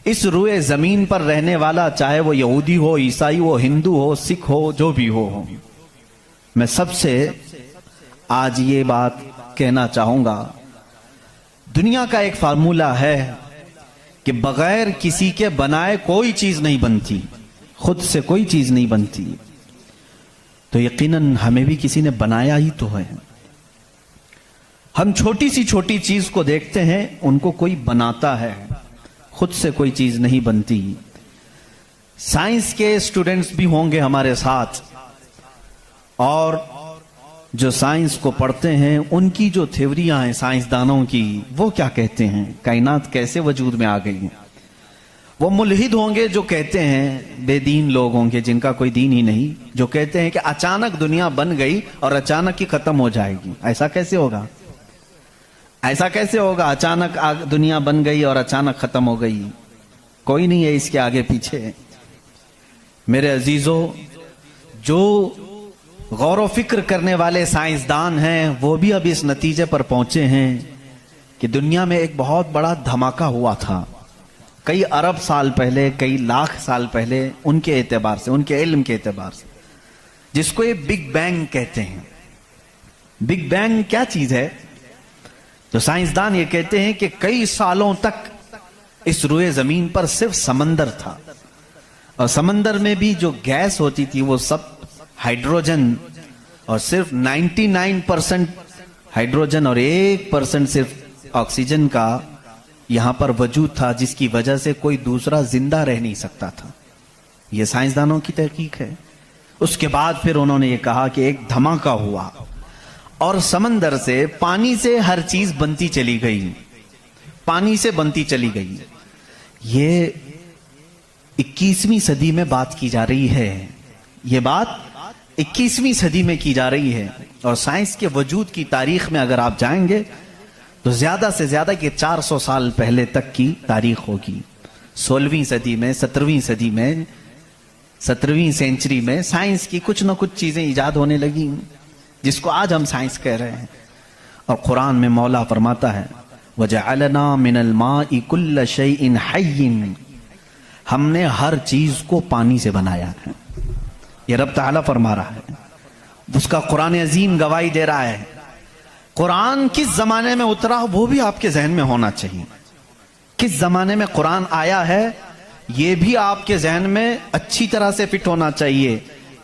इस रुए जमीन पर रहने वाला, चाहे वो यहूदी हो, ईसाई हो, हिंदू हो, सिख हो, जो भी हो, मैं सबसे आज ये बात कहना चाहूंगा, दुनिया का एक फार्मूला है कि बगैर किसी के बनाए कोई चीज नहीं बनती, खुद से कोई चीज नहीं बनती। तो यकीनन हमें भी किसी ने बनाया ही तो है। हम छोटी सी छोटी चीज को देखते हैं, उनको कोई बनाता है, खुद से कोई चीज नहीं बनती। साइंस के स्टूडेंट्स भी होंगे हमारे साथ, और जो साइंस को पढ़ते हैं उनकी जो थ्योरियां हैं साइंसदानों की, वो क्या कहते हैं, कायनात कैसे वजूद में आ गई। वो मुल्हिद होंगे जो कहते हैं, बेदीन लोग होंगे जिनका कोई दीन ही नहीं, जो कहते हैं कि अचानक दुनिया बन गई और अचानक ही खत्म हो जाएगी। ऐसा कैसे होगा? ऐसा कैसे होगा? अचानक दुनिया बन गई और अचानक खत्म हो गई, कोई नहीं है इसके आगे पीछे। मेरे अजीजों, जो गौर व फिक्र करने वाले साइंसदान हैं वो भी अब इस नतीजे पर पहुंचे हैं कि दुनिया में एक बहुत बड़ा धमाका हुआ था कई अरब साल पहले, कई लाख साल पहले, उनके एतबार से, उनके इल्म के एतबार से, जिसको ये बिग बैंग कहते हैं। बिग बैंग क्या चीज है? तो साइंसदान ये कहते हैं कि कई सालों तक इस रुए जमीन पर सिर्फ समंदर था, और समंदर में भी जो गैस होती थी वो सब हाइड्रोजन, और सिर्फ 99% हाइड्रोजन और 1% सिर्फ ऑक्सीजन का यहां पर वजूद था, जिसकी वजह से कोई दूसरा जिंदा रह नहीं सकता था। यह साइंसदानों की तहकीक है। उसके बाद फिर उन्होंने ये कहा कि एक धमाका हुआ और समंदर से, पानी से हर चीज बनती चली गई, पानी से बनती चली गई। ये 21वीं सदी में बात की जा रही है, ये बात 21वीं सदी में की जा रही है। और साइंस के वजूद की तारीख में अगर आप जाएंगे तो ज्यादा से ज्यादा कि 400 साल पहले तक की तारीख होगी। 16वीं सदी में, 17वीं सदी में, 17वीं सेंचुरी में साइंस की कुछ ना कुछ चीजें इजाद होने लगी, जिसको आज हम साइंस कह रहे हैं। और कुरान में मौला फरमाता है, वजअलना मिनल माइ कुल्ल शैइन हय्यिन, हमने हर चीज को पानी से बनाया है। ये रब ताला फरमा रहा है, उसका कुरान अजीम गवाही दे रहा है। कुरान किस जमाने में उतरा वो भी आपके जहन में होना चाहिए। किस जमाने में कुरान आया है ये भी आपके जहन में अच्छी तरह से फिट होना चाहिए,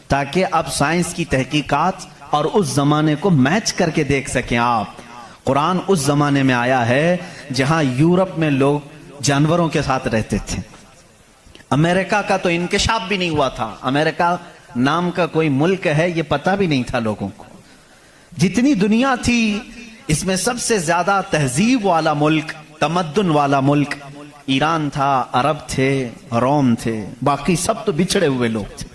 ताकि अब साइंस की तहकीकात और उस जमाने को मैच करके देख सकें आप। कुरान उस जमाने में आया है जहां यूरोप में लोग जानवरों के साथ रहते थे। अमेरिका का तो इंकशाफ भी नहीं हुआ था, अमेरिका नाम का कोई मुल्क है ये पता भी नहीं था लोगों को। जितनी दुनिया थी इसमें सबसे ज्यादा तहजीब वाला मुल्क, तमद्दुन वाला मुल्क ईरान था, अरब थे, रोम थे, बाकी सब तो बिछड़े हुए लोग थे।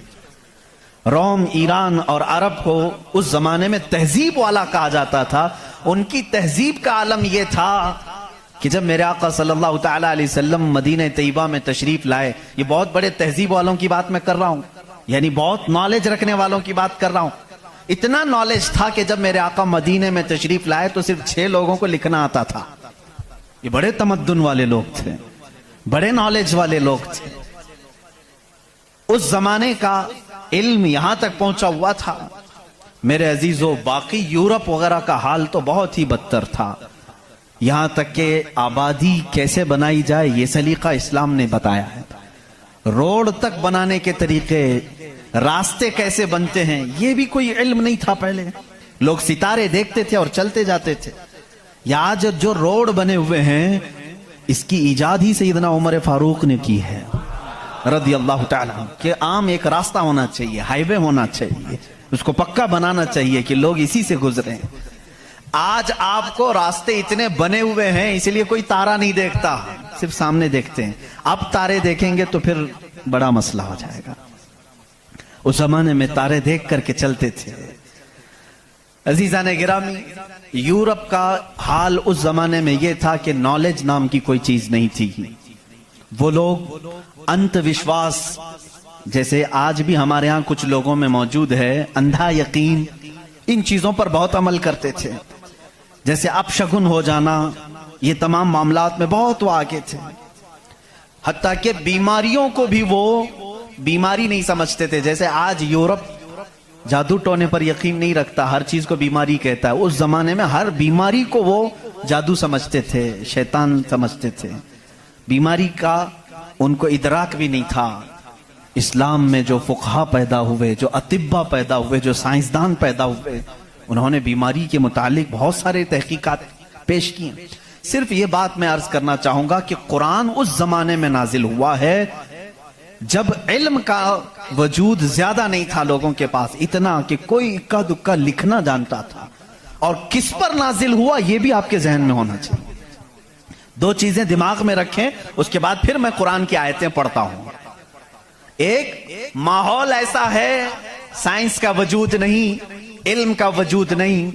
रोम, ईरान और अरब को उस जमाने में तहजीब वाला कहा जाता था। उनकी तहजीब का आलम यह था कि जब मेरे आका सल्लल्लाहु तआला अलैहि वसल्लम मदीना तैयबा में तशरीफ लाए, ये बहुत बड़े तहजीब वालों की बात मैं कर रहा हूं, यानी बहुत नॉलेज रखने वालों की बात कर रहा हूं। इतना नॉलेज था कि जब मेरे आका मदीने में तशरीफ लाए तो सिर्फ 6 लोगों को लिखना आता था। ये बड़े तमद्दुन वाले लोग थे, बड़े नॉलेज वाले लोग थे। उस जमाने का इल्म यहां तक पहुंचा हुआ था। मेरे अजीजों, बाकी यूरोप वगैरह का हाल तो बहुत ही बदतर था। यहां तक कि आबादी कैसे बनाई जाए ये सलीका इस्लाम ने बताया है। रोड तक बनाने के तरीके, रास्ते कैसे बनते हैं, ये भी कोई इल्म नहीं था पहले। लोग सितारे देखते थे और चलते जाते थे। या आज जो रोड बने हुए हैं इसकी इजाद ही सैयदना उमर फारूक ने की है रदी अल्लाह ताला, कि आम एक रास्ता होना चाहिए, हाईवे होना चाहिए, उसको पक्का बनाना चाहिए कि लोग इसी से गुजरे। आज आपको रास्ते इतने बने हुए हैं इसलिए कोई तारा नहीं देखता, सिर्फ सामने देखते हैं। अब तारे देखेंगे तो फिर बड़ा मसला हो जाएगा। उस जमाने में तारे देख करके चलते थे। अजीजाने गिरामी, यूरोप का हाल उस जमाने में यह था कि नॉलेज नाम की कोई चीज नहीं थी। वो लोग अंधविश्वास, जैसे आज भी हमारे यहां कुछ लोगों में मौजूद है, अंधा यकीन, इन चीजों पर बहुत अमल करते थे। जैसे अपशगुन हो जाना, ये तमाम मामलात में बहुत वो आगे थे। हत्ता कि बीमारियों को भी वो बीमारी नहीं समझते थे। जैसे आज यूरोप जादू टोने पर यकीन नहीं रखता, हर चीज को बीमारी कहता है। उस जमाने में हर बीमारी को वो जादू समझते थे, शैतान समझते थे। बीमारी का उनको इदराक भी नहीं था। इस्लाम में जो फुकहा पैदा हुए, जो अतिब्बा पैदा हुए, जो साइंसदान पैदा हुए, उन्होंने बीमारी के मुतालिक बहुत सारे तहकीकात पेश किए। सिर्फ ये बात मैं अर्ज करना चाहूंगा कि कुरान उस जमाने में नाजिल हुआ है जब इल्म का वजूद ज्यादा नहीं था लोगों के पास, इतना कि कोई इक्का दुक्का लिखना जानता था। और किस पर नाजिल हुआ यह भी आपके जहन में होना चाहिए। दो चीजें दिमाग में रखें, उसके बाद फिर मैं कुरान की आयतें पढ़ता हूं। एक, माहौल ऐसा है, साइंस का वजूद नहीं, इल्म का वजूद नहीं,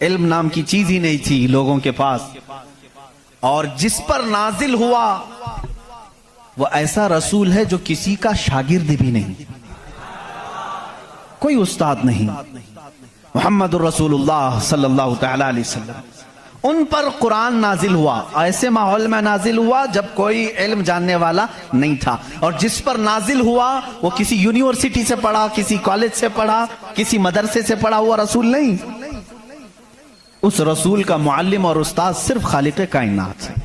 इल्म नाम की चीज ही नहीं थी लोगों के पास। और जिस पर नाजिल हुआ वो ऐसा रसूल है जो किसी का शागिर्द भी नहीं, कोई उस्ताद नहीं, मुहम्मदुर रसूलुल्लाह सल्लल्लाहु तआला अलैहि वसल्लम। उन पर कुरान नाजिल हुआ, ऐसे माहौल में नाजिल हुआ जब कोई इल्म जानने वाला नहीं था। और जिस पर नाजिल हुआ वो किसी यूनिवर्सिटी से पढ़ा, किसी कॉलेज से पढ़ा, किसी मदरसे से पढ़ा हुआ रसूल नहीं। उस रसूल का मुअल्लिम और उस्ताद सिर्फ खालिक कायनात है।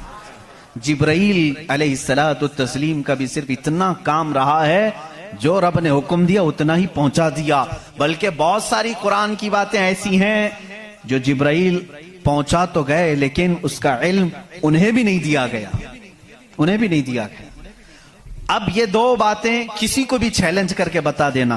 जिब्राइल अलैहिस्सलातु तस्लीम का भी सिर्फ इतना काम रहा है, जो रब ने हुक्म दिया उतना ही पहुंचा दिया। बल्कि बहुत सारी कुरान की बातें ऐसी हैं जो जिब्राइल पहुंचा तो गए लेकिन उसका इल्म उन्हें भी नहीं दिया गया, उन्हें भी नहीं दिया गया। अब ये दो बातें किसी को भी चैलेंज करके बता देना,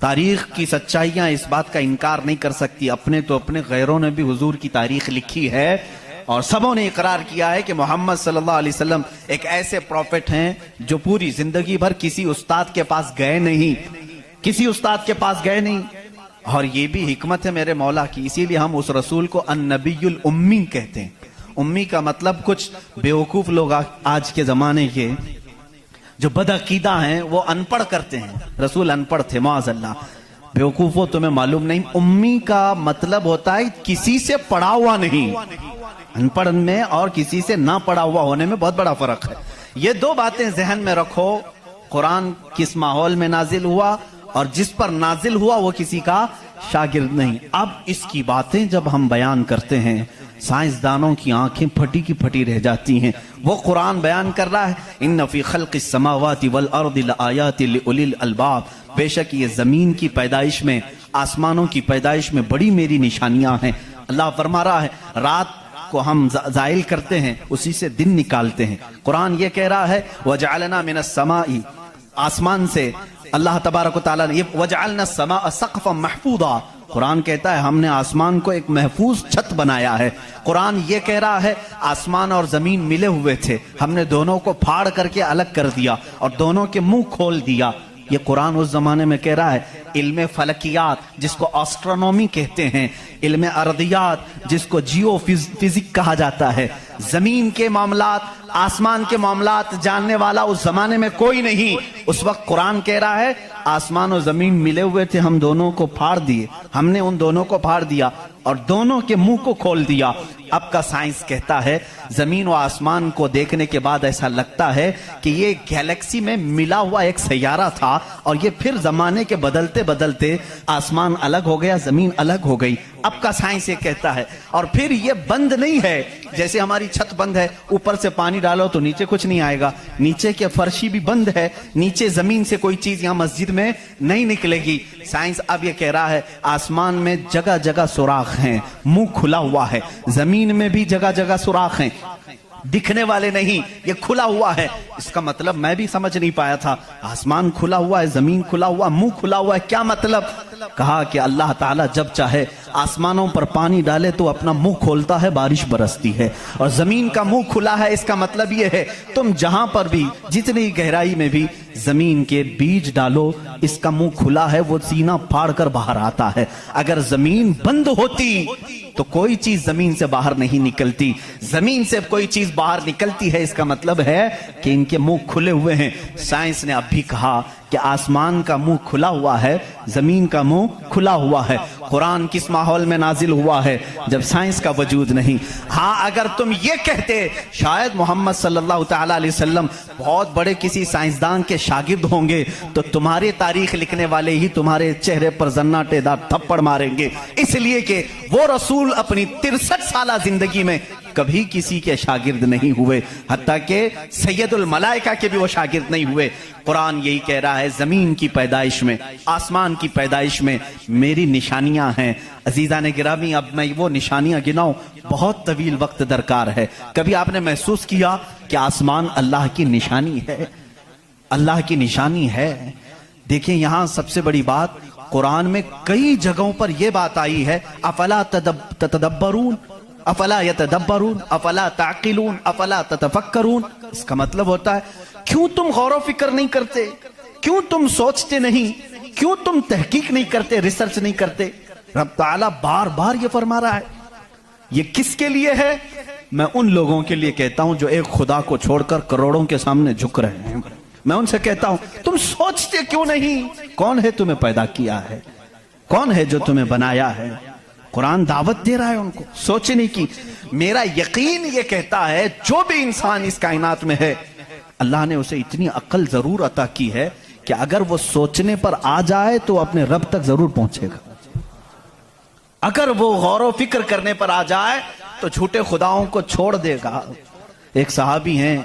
तारीख की सच्चाइयां इस बात का इनकार नहीं कर सकती। अपने तो अपने, गैरों ने भी हुजूर की तारीख लिखी है और सबों ने इकरार किया है कि मोहम्मद सल्लल्लाहु अलैहि वसल्लम एक ऐसे प्रॉफिट हैं जो पूरी जिंदगी भर किसी उस्ताद के पास गए नहीं, किसी उस्ताद के पास गए नहीं। और ये भी हिकमत है मेरे मौला की, इसीलिए हम उस रसूल को अन्नबीयुल उम्मी कहते हैं। उम्मी का मतलब कुछ बेवकूफ लोग आज के जमाने के जो बदअकीदा हैं वो अनपढ़ करते हैं। रसूल अनपढ़ थे, माअज़ल्लाह। बेवकूफो तुम्हें मालूम नहीं, उम्मी का मतलब होता है किसी से पढ़ा हुआ नहीं। अनपढ़ में और किसी से ना पढ़ा हुआ होने में बहुत बड़ा फर्क है। ये दो बातें जहन में रखो। कुरान किस माहौल में नाजिल हुआ और जिस पर नाजिल हुआ वो किसी का शागिर्द नहीं। अब इसकी बातें जब हम बयान करते हैं, साइंसदानों की आंखें फटी की फटी रह जाती हैं। वो कुरान बयान कर रहा है, इन्न फी खल्क़िस समावाति वल अर्दि लआयातिन लिउलिल अलबाब, बेशक ये जमीन की पैदाइश में, आसमानों की पैदाइश में बड़ी मेरी निशानियां हैं। अल्लाह फरमा रहा है, रात को हम जाइल करते हैं, उसी से दिन निकालते हैं। कुरान ये कह रहा है, वजअलना मिनस समाई, आसमान से अल्लाह तबारक व तआला ने, वजअलना समा सक़फ़न महफूज़ा, कुरान कहता है हमने आसमान को एक महफूज छत बनाया है। कुरान ये कह रहा है आसमान और जमीन मिले हुए थे, हमने दोनों को फाड़ करके अलग कर दिया और दोनों के मुंह खोल दिया। ये कुरान उस जमाने में कह रहा है। इल्म फलकियात जिसको एस्ट्रोनॉमी कहते हैं, इल्म अर्दियात जिसको जियो फिजिक कहा जाता है, जमीन के मामलात, आसमान के मामलात जानने वाला उस जमाने में कोई नहीं। उस वक्त कुरान कह रहा है आसमान और जमीन मिले हुए थे, हम दोनों को फाड़ दिए, हमने उन दोनों को फाड़ दिया और दोनों के मुंह को खोल दिया। अब का साइंस कहता है जमीन और आसमान को देखने के बाद ऐसा लगता है कि ये गैलेक्सी में मिला हुआ एक सैयारा था और ये फिर जमाने के बदलते बदलते आसमान अलग हो गया, जमीन अलग हो गई। अब का साइंस ये कहता है। और फिर ये बंद नहीं है, जैसे हमारी छत बंद है, ऊपर से पानी डालो तो नीचे कुछ नहीं आएगा, नीचे के फर्शी भी बंद है, नीचे जमीन से कोई चीज यहां मस्जिद में नहीं निकलेगी। साइंस अब ये कह रहा है आसमान में जगह जगह सुराख हैं, मुंह खुला हुआ है, जमीन में भी जगह जगह सुराख हैं, दिखने वाले नहीं, ये खुला हुआ है। इसका मतलब मैं भी समझ नहीं पाया था, आसमान खुला हुआ है, जमीन खुला हुआ, मुंह खुला हुआ है, क्या मतलब? कहा कि अल्लाह ताला जब चाहे आसमानों पर पानी डाले तो अपना मुंह खोलता है, बारिश बरसती है, और जमीन का मुंह खुला है। इसका मतलब यह है तुम जहां पर भी, जितनी गहराई में भी जमीन के बीज डालो, इसका मुंह खुला है, वो सीना फाड़ कर बाहर आता है। अगर जमीन बंद होती तो कोई चीज जमीन से बाहर नहीं निकलती, जमीन से कोई चीज बाहर निकलती है, इसका मतलब है कि इनके मुंह खुले हुए हैं। साइंस ने अब भी कहा कि आसमान का मुंह खुला हुआ है, जमीन का मुंह खुला हुआ है। कुरान किस माहौल में नाजिल हुआ है, जब साइंस का वजूद नहीं। हाँ, अगर तुम ये कहते शायद मोहम्मद सल्लल्लाहु तआला अलैहि वसल्लम बहुत बड़े किसी साइंसदान के शागिर्द होंगे, तो तुम्हारी तारीख लिखने वाले ही तुम्हारे चेहरे पर जन्नाटेदार थप्पड़ मारेंगे, इसलिए कि वो रसूल अपनी 63 साल जिंदगी में कभी किसी के शागिर्द नहीं हुए, हत्ता के सैयदुल मलाइका के भी वो शागिर्द नहीं हुए। कुरान यही कह रहा है, जमीन की पैदाइश में, आसमान की पैदाइश में मेरी निशानियां हैं। अजीजा ने गिरामी, अब मैं वो निशानियां गिनाऊं, बहुत तवील वक्त दरकार है। कभी आपने महसूस किया कि आसमान अल्लाह की निशानी है? अल्लाह की निशानी है। देखिए, यहां सबसे बड़ी बात, कुरान में कई जगहों पर यह बात आई है, अफला तदब्बरून, अफला यतदब्बरून, अफला ताकिलून, अफला ततफक्करून। इसका मतलब होता है, क्यों तुम गौर फिक्र नहीं करते, क्यों तुम सोचते नहीं, क्यों तुम तहकीक नहीं करते, रिसर्च नहीं करते। रब ताला बार बार ये फरमा रहा है। ये किसके लिए है? मैं उन लोगों के लिए कहता हूं जो एक खुदा को छोड़कर करोड़ों के सामने झुक रहे हैं। मैं उनसे कहता हूं, तुम सोचते क्यों नहीं? कौन है तुम्हें पैदा किया है? कौन है जो तुम्हें बनाया है? कुरान दावत दे रहा है उनको सोचने की। मेरा यकीन ये कहता है, जो भी इंसान इस कायनात में है, अल्लाह ने उसे इतनी अक्ल जरूर अता की है कि अगर वो सोचने पर आ जाए तो अपने रब तक जरूर पहुंचेगा। अगर वो गौर फिक्र करने पर आ जाए तो झूठे खुदाओं को छोड़ देगा। एक सहाबी हैं,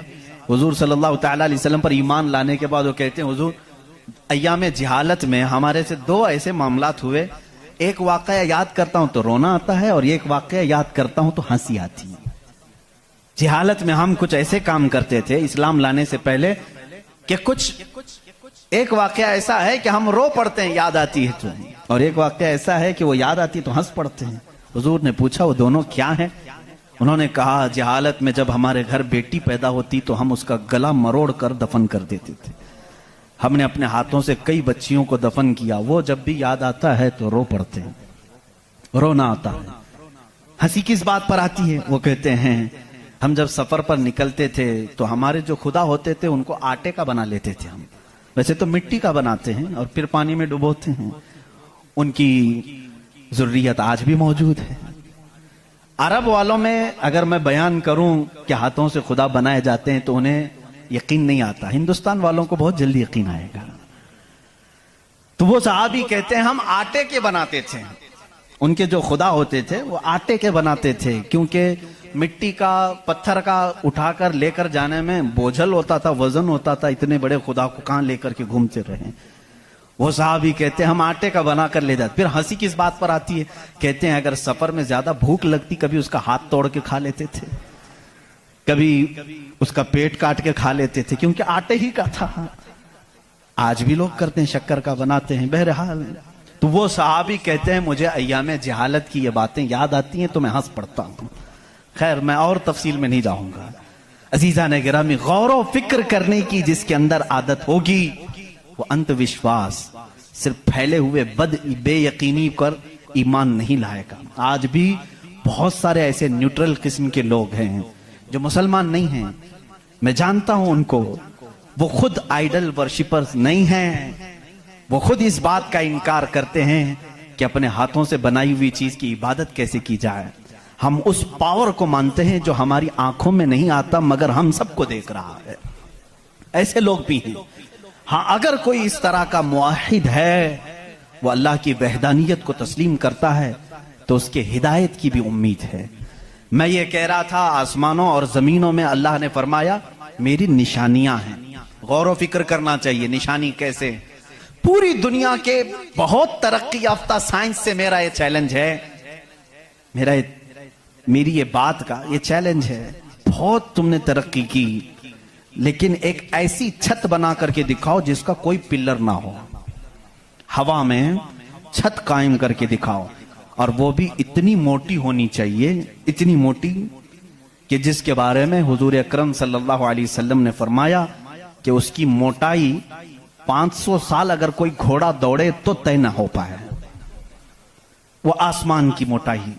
हुजूर सल्लल्लाहु तआला अलैहि वसल्लम पर ईमान लाने के बाद वो कहते हैं, हुजूर अय्याम जिहालत में हमारे से 2 ऐसे मामलात हुए, एक वाकया याद करता हूं तो रोना आता है, और एक वाकया याद करता हूं तो हंसी आती है। जिहालत में हम कुछ ऐसे काम करते थे इस्लाम लाने से पहले कि एक वाकया ऐसा है कि हम रो पड़ते हैं याद आती है तो, और एक वाकया ऐसा है कि वो याद आती है तो हंस पड़ते हैं। हुजूर ने पूछा, वो दोनों क्या है? उन्होंने कहा, जिहालत में जब हमारे घर बेटी पैदा होती तो हम उसका गला मरोड़ कर दफन कर देते थे। हमने अपने हाथों से कई बच्चियों को दफन किया, वो जब भी याद आता है तो रो पड़ते हैं, रोना आता है। हंसी किस बात पर आती है? वो कहते हैं, हम जब सफर पर निकलते थे तो हमारे जो खुदा होते थे उनको आटे का बना लेते थे हम, वैसे तो मिट्टी का बनाते हैं और फिर पानी में डुबोते हैं। उनकी ज़ुर्रियत आज भी मौजूद है। अरब वालों में अगर मैं बयान करूं कि हाथों से खुदा बनाए जाते हैं तो उन्हें यकीन नहीं आता। हिंदुस्तान वालों को बहुत जल्दी यकीन आएगा। तो वो सहाबी कहते हैं, हम आटे के बनाते थे। उनके जो खुदा होते थे वो आटे के बनाते थे, क्योंकि मिट्टी का, पत्थर का उठाकर लेकर जाने में बोझल होता था, वजन होता था। इतने बड़े खुदा को कहां लेकर के घूमते रहे। वो साहबी कहते हैं, हम आटे का बनाकर ले जाते। फिर हंसी किस बात पर आती है? कहते हैं, अगर सफर में ज्यादा भूख लगती, कभी उसका हाथ तोड़ के खा लेते थे, कभी उसका पेट काट के खा लेते थे, क्योंकि आटे ही का था। आज भी लोग करते हैं, शक्कर का बनाते हैं। बहरहाल, तो वो सहाबी कहते हैं, मुझे अय्याम जहालत की ये बातें याद आती हैं तो मैं हंस पड़ता हूं। खैर, मैं और तफसील में नहीं जाऊंगा। अजीजा ने गिरामी, गौर फिक्र करने की जिसके अंदर आदत होगी, वो अंधविश्वास, सिर्फ फैले हुए बेयकीनी पर ईमान नहीं लाएगा। आज भी बहुत सारे ऐसे न्यूट्रल किस्म के लोग हैं जो मुसलमान नहीं हैं, मैं जानता हूं उनको। वो खुद आइडल वर्शिपर्स नहीं हैं, वो खुद इस बात का इनकार करते हैं कि अपने हाथों से बनाई हुई चीज की इबादत कैसे की जाए। हम उस पावर को मानते हैं जो हमारी आंखों में नहीं आता मगर हम सबको देख रहा है। ऐसे लोग भी हैं। हाँ, अगर कोई इस तरह का मुआहिद है, वो अल्लाह की वहदानियत को तस्लीम करता है, तो उसके हिदायत की भी उम्मीद है। मैं ये कह रहा था, आसमानों और जमीनों में अल्लाह ने फरमाया मेरी निशानियां हैं। गौर फिक्र करना चाहिए। निशानी कैसे? पूरी दुनिया के बहुत तरक्की याफ्ता साइंस से मेरा ये चैलेंज है, मेरी ये बात का ये चैलेंज है। बहुत तुमने तरक्की की, लेकिन एक ऐसी छत बना करके दिखाओ जिसका कोई पिलर ना हो। हवा में छत कायम करके दिखाओ, और वो भी इतनी मोटी होनी चाहिए, इतनी मोटी कि जिसके बारे में हुजूर अकरम सल्लल्लाहु अलैहि वसल्लम ने फरमाया कि उसकी मोटाई 500 साल अगर कोई घोड़ा दौड़े तो तय ना हो पाए। वो आसमान की मोटाई।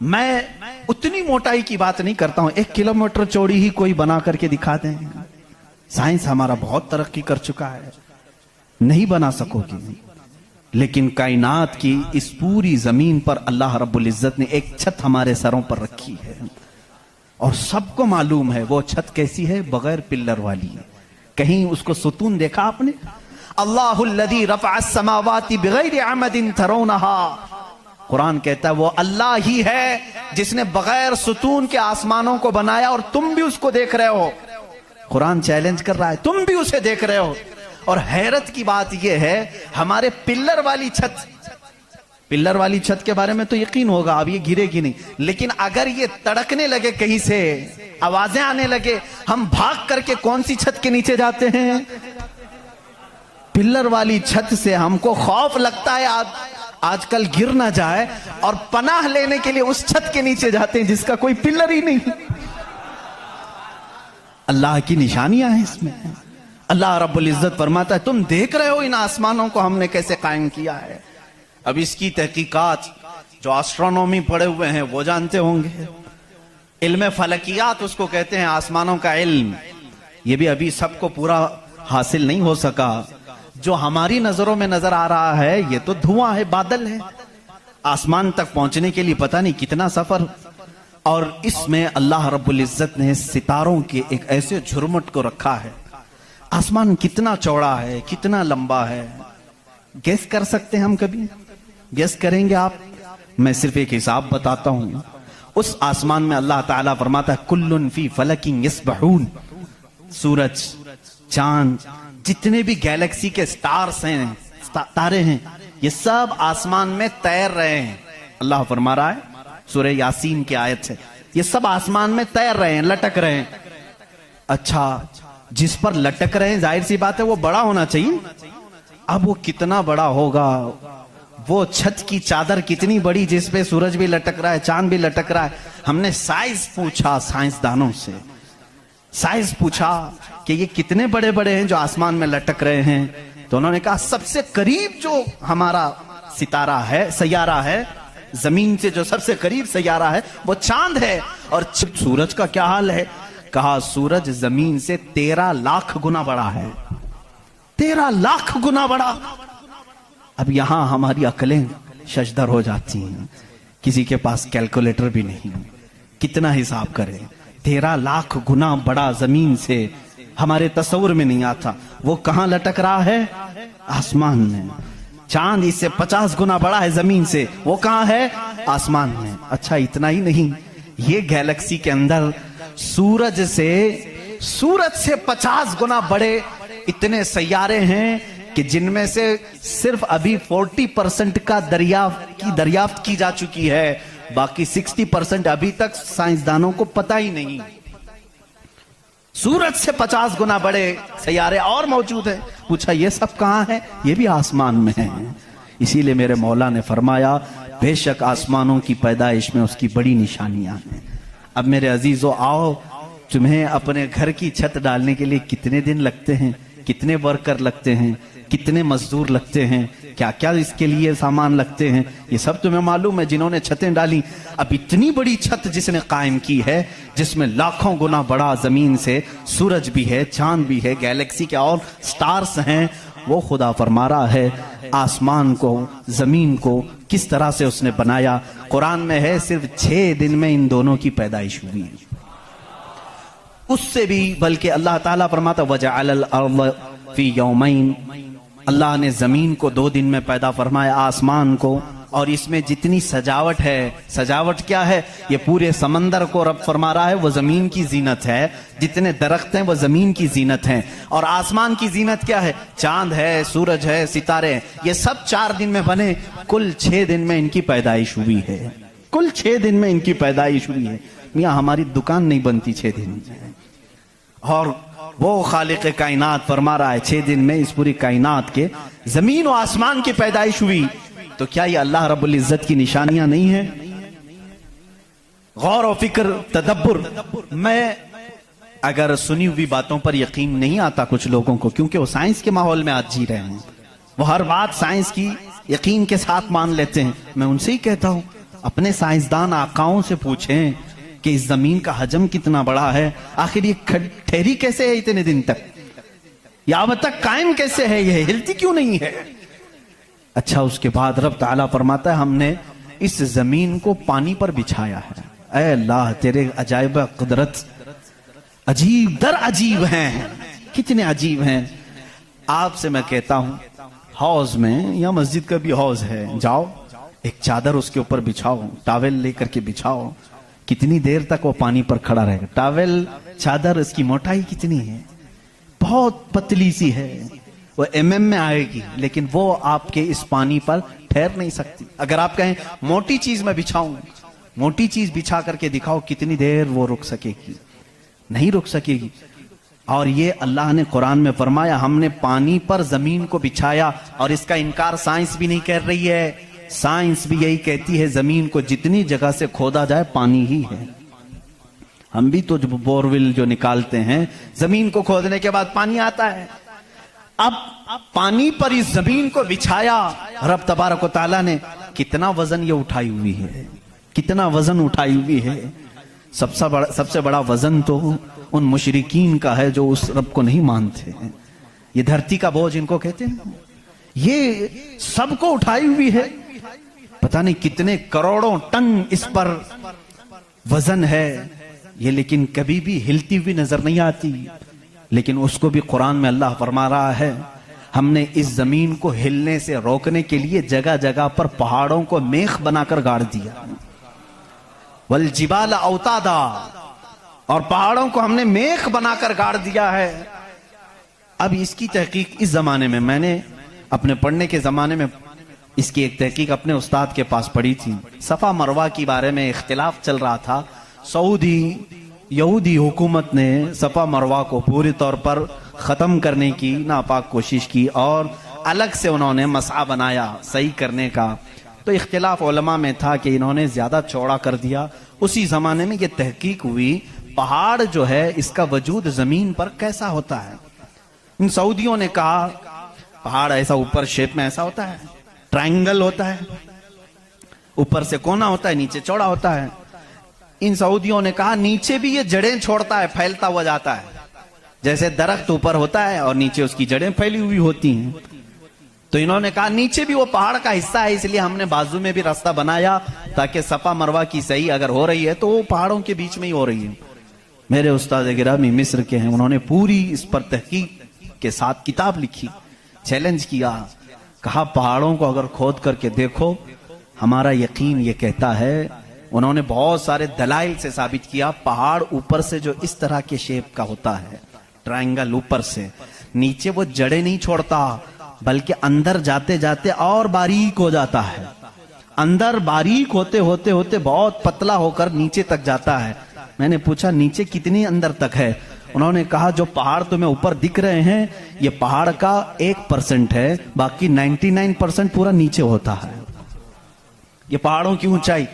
मैं उतनी मोटाई की बात नहीं करता हूं, 1 किलोमीटर चौड़ी ही कोई बना करके दिखा दें। साइंस हमारा बहुत तरक्की कर चुका है, नहीं बना सकोगी। लेकिन कायनात की इस पूरी जमीन पर अल्लाह रब्बुल इज्जत ने एक छत हमारे सरों पर रखी है, और सबको मालूम है वो छत कैसी है, बगैर पिल्लर वाली। कहीं उसको सुतून देखा आपने? अल्लाहुल्लज़ी रफ़अस समावाति बिगैरि अमदिन तरौनहा, कुरान कहता है वो अल्लाह ही है जिसने बगैर सुतून के आसमानों को बनाया, और तुम भी उसको देख रहे हो। कुरान चैलेंज कर रहा है, तुम भी उसे देख रहे हो। और हैरत की बात यह है, हमारे पिल्लर वाली छत के बारे में तो यकीन होगा अब ये गिरेगी नहीं, लेकिन अगर ये तड़कने लगे, कहीं से आवाजें आने लगे, हम भाग करके कौन सी छत के नीचे जाते हैं? पिल्लर वाली छत से हमको खौफ लगता है आजकल गिर ना जाए, और पनाह लेने के लिए उस छत के नीचे जाते हैं जिसका कोई पिल्लर ही नहीं। अल्लाह की निशानियां हैं इसमें। अल्लाह रब्बुल इज्जत फरमाता है तुम देख रहे हो इन आसमानों को हमने कैसे कायम किया है। अब इसकी तहकीकात जो एस्ट्रोनॉमी पढ़े हुए हैं वो जानते होंगे, इल्म फलकियात उसको कहते हैं, आसमानों का इल्म। ये भी अभी सबको पूरा हासिल नहीं हो सका। जो हमारी नजरों में नजर आ रहा है ये तो धुआं है, बादल है। आसमान तक पहुंचने के लिए पता नहीं कितना सफर, और इसमें अल्लाह रब्बुल इज्जत ने सितारों के एक ऐसे झुरमुट को रखा है। आसमान कितना चौड़ा है, कितना लंबा है, गेस कर सकते हैं हम? कभी गेस करेंगे आप? मैं सिर्फ एक हिसाब बताता हूं। उस आसमान में अल्लाह ताला फरमाता है कुल्लुन फी फलकिन यस्बहून, सूरज, चांद, जितने भी गैलेक्सी के स्टार्स हैं, तारे हैं, ये सब आसमान में तैर रहे हैं। अल्लाह फरमा रहा है सूरह यासीन की आयत है, ये सब आसमान में तैर रहे हैं, लटक रहे हैं। अच्छा, जिस पर लटक रहे हैं जाहिर सी बात है वो बड़ा होना चाहिए। अब वो कितना बड़ा होगा? वो छत की चादर कितनी बड़ी जिस पे सूरज भी लटक रहा है, चांद भी लटक रहा है। हमने साइज पूछा साइंसदानों से, साइज पूछा कि ये कितने बड़े बड़े हैं जो आसमान में लटक रहे हैं, तो उन्होंने कहा सबसे करीब जो हमारा सितारा है, सैयारा है, जमीन से जो सबसे करीब सैयारा है वो चांद है। और सूरज का क्या हाल है? कहा सूरज जमीन से 13 लाख गुना बड़ा है, 13 लाख गुना बड़ा। अब यहां हमारी अकलें शशदर हो जाती हैं, किसी के पास कैलकुलेटर भी नहीं, कितना हिसाब करें? 13 लाख गुना बड़ा जमीन से, हमारे तस्वुर में नहीं आता। वो कहां लटक रहा है? आसमान में। चांद इससे 50 गुना बड़ा है जमीन से, वो कहां है? आसमान में। अच्छा, इतना ही नहीं, ये गैलेक्सी के अंदर सूरज से 50 गुना बड़े इतने सैयारे हैं कि जिनमें से सिर्फ अभी 40% का दरियाफ्त की जा चुकी है, बाकी 60% अभी तक साइंसदानों को पता ही नहीं। सूरज से 50 गुना बड़े सैयारे और मौजूद है। पूछा ये सब कहां है? ये भी आसमान में है। इसीलिए मेरे मौला ने फरमाया बेशक आसमानों की पैदाइश में उसकी बड़ी निशानियां हैं। अब मेरे अजीजों, आओ, तुम्हें अपने घर की छत डालने के लिए कितने दिन लगते हैं, कितने वर्कर लगते हैं, कितने मजदूर लगते हैं, क्या क्या इसके लिए सामान लगते हैं, ये सब तुम्हें मालूम है जिन्होंने छतें डाली। अब इतनी बड़ी छत जिसने कायम की है, जिसमें लाखों गुना बड़ा जमीन से सूरज भी है, चांद भी है, गैलेक्सी के और स्टार्स हैं, वो खुदा फरमा रहा है आसमान को, जमीन को किस तरह से उसने बनाया। कुरान में है सिर्फ 6 दिन में इन दोनों की पैदाइश हुई। उससे भी बल्कि अल्लाह ताला फरमाता वजअलल अर्द फी यौमैन, अल्लाह ने जमीन को 2 दिन में पैदा फरमाया, आसमान को। और इसमें जितनी सजावट है, सजावट क्या है? ये पूरे समंदर को रब फरमा रहा है वो जमीन की जीनत है, जितने दरख्त हैं वो जमीन की जीनत हैं। और आसमान की जीनत क्या है? चांद है, सूरज है, सितारे हैं। ये सब 4 दिन में बने, कुल 6 दिन में इनकी पैदाइश हुई है। कुल 6 दिन में इनकी पैदाइश हुई है। मियां हमारी दुकान नहीं बनती 6 दिन में, और वो खालिक कायनात फरमा रहा है 6 दिन में इस पूरी कायनात के जमीन और आसमान की पैदाइश हुई। तो क्या ये अल्लाह रब्बुल इज्जत की निशानियां नहीं है? गौर और फिक्र, तदब्बुर। मैं अगर सुनी हुई बातों पर यकीन नहीं आता कुछ लोगों को, क्योंकि वो साइंस के माहौल में आज जी रहे हैं, वो हर बात साइंस की यकीन के साथ मान लेते हैं। मैं उनसे ही कहता हूं अपने साइंसदान आकाओं से पूछें कि इस जमीन का हजम कितना बड़ा है, आखिर ये ठहरी कैसे है इतने दिन तक, या अब तक कायम कैसे है, ये हिलती क्यों नहीं है? अच्छा, उसके बाद रब ताला फरमाता है हमने इस जमीन को पानी पर बिछाया है। ऐ अल्लाह, तेरे अजायब कुदरत अजीब दर अजीब हैं, कितने अजीब हैं। आपसे मैं कहता हूं, हौज में या मस्जिद का भी हौज है, जाओ एक चादर उसके ऊपर बिछाओ, टॉवेल लेकर के बिछाओ, कितनी देर तक वो पानी पर खड़ा रहेगा। टॉवेल, चादर, इसकी मोटाई कितनी है, बहुत पतली सी है, वो एमएम में आएगी, लेकिन वो आपके इस पानी पर ठहर नहीं सकती। अगर आप कहें मोटी चीज में बिछाऊं, मोटी चीज बिछा करके दिखाओ, कितनी देर वो रुक सकेगी, नहीं रुक सकेगी। और ये अल्लाह ने कुरान में फरमाया हमने पानी पर जमीन को बिछाया, और इसका इनकार साइंस भी नहीं कर रही है। साइंस भी यही कहती है जमीन को जितनी जगह से खोदा जाए पानी ही है। हम भी तो बोरवेल जो निकालते हैं, जमीन को खोदने के बाद पानी आता है। अब पानी पर इस जमीन को बिछाया रब तबारक व तआला ने, कितना वजन ये उठाई हुई है, कितना वजन उठाई हुई है। सबसे बड़ा वजन तो उन मुशरिकीन का है जो उस रब को नहीं मानते हैं। ये धरती का बोझ इनको कहते हैं, ये सबको उठाई हुई है। पता नहीं कितने करोड़ों टन इस पर वजन है ये, लेकिन कभी भी हिलती हुई नजर नहीं आती। लेकिन उसको भी कुरान में अल्लाह फरमा रहा है हमने इस जमीन को हिलने से रोकने के लिए जगह जगह पर पहाड़ों को मेख बनाकर गाड़ दिया। वल जिबाल औतादा, और पहाड़ों को हमने मेख बनाकर गाड़ दिया है। अब इसकी तहकीक इस जमाने में, मैंने अपने पढ़ने के जमाने में इसकी एक तहकीक अपने उस्ताद के पास पढ़ी थी। सफा मरवा के बारे में इख्तिलाफ चल रहा था। सऊदी यहूदी हुकूमत ने सफा मरवा को पूरी तौर पर ख़त्म करने की नापाक कोशिश की और अलग से उन्होंने मसआ बनाया सही करने का। तो इख्तिलाफ उलमा में था कि इन्होंने ज़्यादा चौड़ा कर दिया। उसी ज़माने में ये तहकीक हुई पहाड़ जो है इसका वजूद ज़मीन पर कैसा होता है। इन सऊदियों ने कहा पहाड़ ऐसा ऊपर शेप में ऐसा होता है, ट्रायंगल होता है, ऊपर से कोना होता है, नीचे चौड़ा होता है। इन सऊदियों ने कहा नीचे भी ये जड़ें छोड़ता है, फैलता हुआ जाता है, जैसे दरख्त ऊपर होता है और नीचे उसकी जड़ें फैली हुई होती हैं। तो इन्होंने कहा नीचे भी वो पहाड़ का हिस्सा है, इसलिए हमने बाजू में भी रास्ता बनाया ताकि सफा मरवा की सही अगर हो रही है तो वो पहाड़ों के बीच में ही हो रही है। मेरे उस्ताद गिरामी मिस्र के हैं, उन्होंने पूरी इस पर तहकीक के साथ किताब लिखी, चैलेंज किया, कहा पहाड़ों को अगर खोद करके देखो, हमारा यकीन ये कहता है। उन्होंने बहुत सारे दलाइल से साबित किया पहाड़ ऊपर से जो इस तरह के शेप का होता है, ट्रायंगल ऊपर से, नीचे वो जड़ें नहीं छोड़ता बल्कि अंदर जाते जाते और बारीक हो जाता है, अंदर बारीक होते होते होते बहुत पतला होकर नीचे तक जाता है। मैंने पूछा नीचे कितनी अंदर तक है? उन्होंने कहा जो पहाड़ तुम्हें ऊपर दिख रहे हैं ये पहाड़ का 1% है, बाकी 99% पूरा नीचे होता है। ये पहाड़ों की ऊंचाई,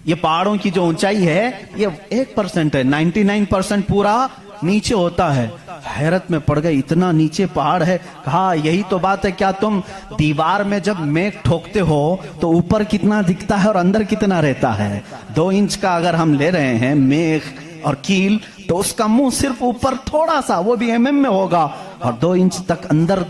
ये पहाड़ों की जो ऊंचाई है ये 1% है, 99% पूरा नीचे होता है। हैरत में पड़ गए, इतना नीचे पहाड़ है। कहा यही तो बात है, क्या तुम दीवार में जब मेख ठोकते हो तो ऊपर कितना दिखता है और अंदर कितना रहता है? 2 इंच का अगर हम ले रहे हैं मेख और कील तो उसका मुंह सिर्फ ऊपर थोड़ा सा, वो भी एमएम में होगा, और 2 इंच तक अंदर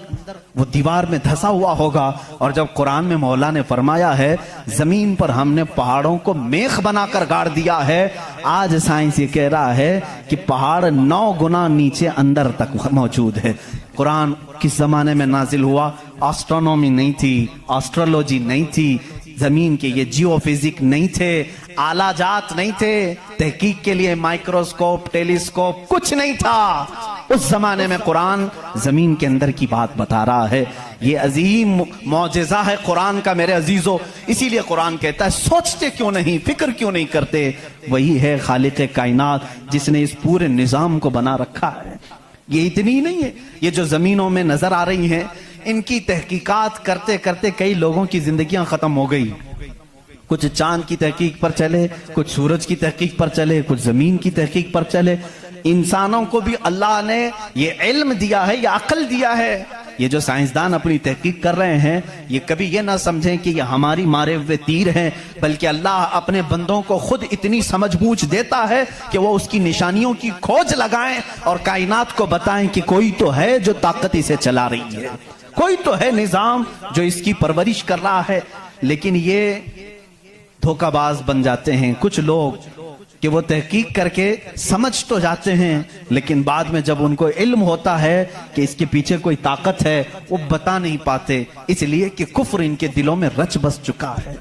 वो दीवार में धंसा हुआ होगा। और जब कुरान में मौला ने फरमाया है जमीन पर हमने पहाड़ों को मेख बनाकर गाड़ दिया है, आज साइंस ये कह रहा है कि पहाड़ 9 गुना नीचे अंदर तक मौजूद है। कुरान किस जमाने में नाजिल हुआ? एस्ट्रोनॉमी नहीं थी, एस्ट्रोलॉजी नहीं थी, जमीन के ये जियोफिजिक नहीं थे, आला जात नहीं थे, तहकीक के लिए माइक्रोस्कोप, टेलीस्कोप कुछ नहीं था। उस जमाने में कुरान जमीन के अंदर की बात बता रहा है। ये अजीम मौजिज़ा है कुरान का मेरे अजीजों। इसीलिए कुरान कहता है सोचते क्यों नहीं, फिक्र क्यों नहीं करते? वही है खालिक कायनात जिसने इस पूरे निजाम को बना रखा है। ये इतनी ही नहीं है, ये जो जमीनों में नजर आ रही हैं इनकी तहकीकात करते करते कई लोगों की जिंदगियां खत्म हो गई। कुछ चांद की तहकीक पर चले, कुछ सूरज की तहकीक पर चले, कुछ जमीन की तहकीक पर चले। इंसानों को भी अल्लाह ने ये इल्म दिया है, ये अक्ल दिया है ये जो साइंसदान अपनी तहकीक कर रहे हैं, ये कभी ये ना समझें कि ये हमारी मारे हुए तीर हैं, बल्कि अल्लाह अपने बंदों को खुद इतनी समझबूझ देता है कि वो उसकी निशानियों की खोज लगाएं और कायनात को बताएं कि कोई तो है जो ताकत इसे चला रही है, कोई तो है निजाम जो इसकी परवरिश कर रहा है। लेकिन ये धोखाबाज बन जाते हैं कुछ लोग कि वो तहकीक करके समझ तो जाते हैं, लेकिन बाद में जब उनको इल्म होता है कि इसके पीछे कोई ताकत है, वो बता नहीं पाते, इसलिए कि कुफ्र इनके दिलों में रच बस चुका है।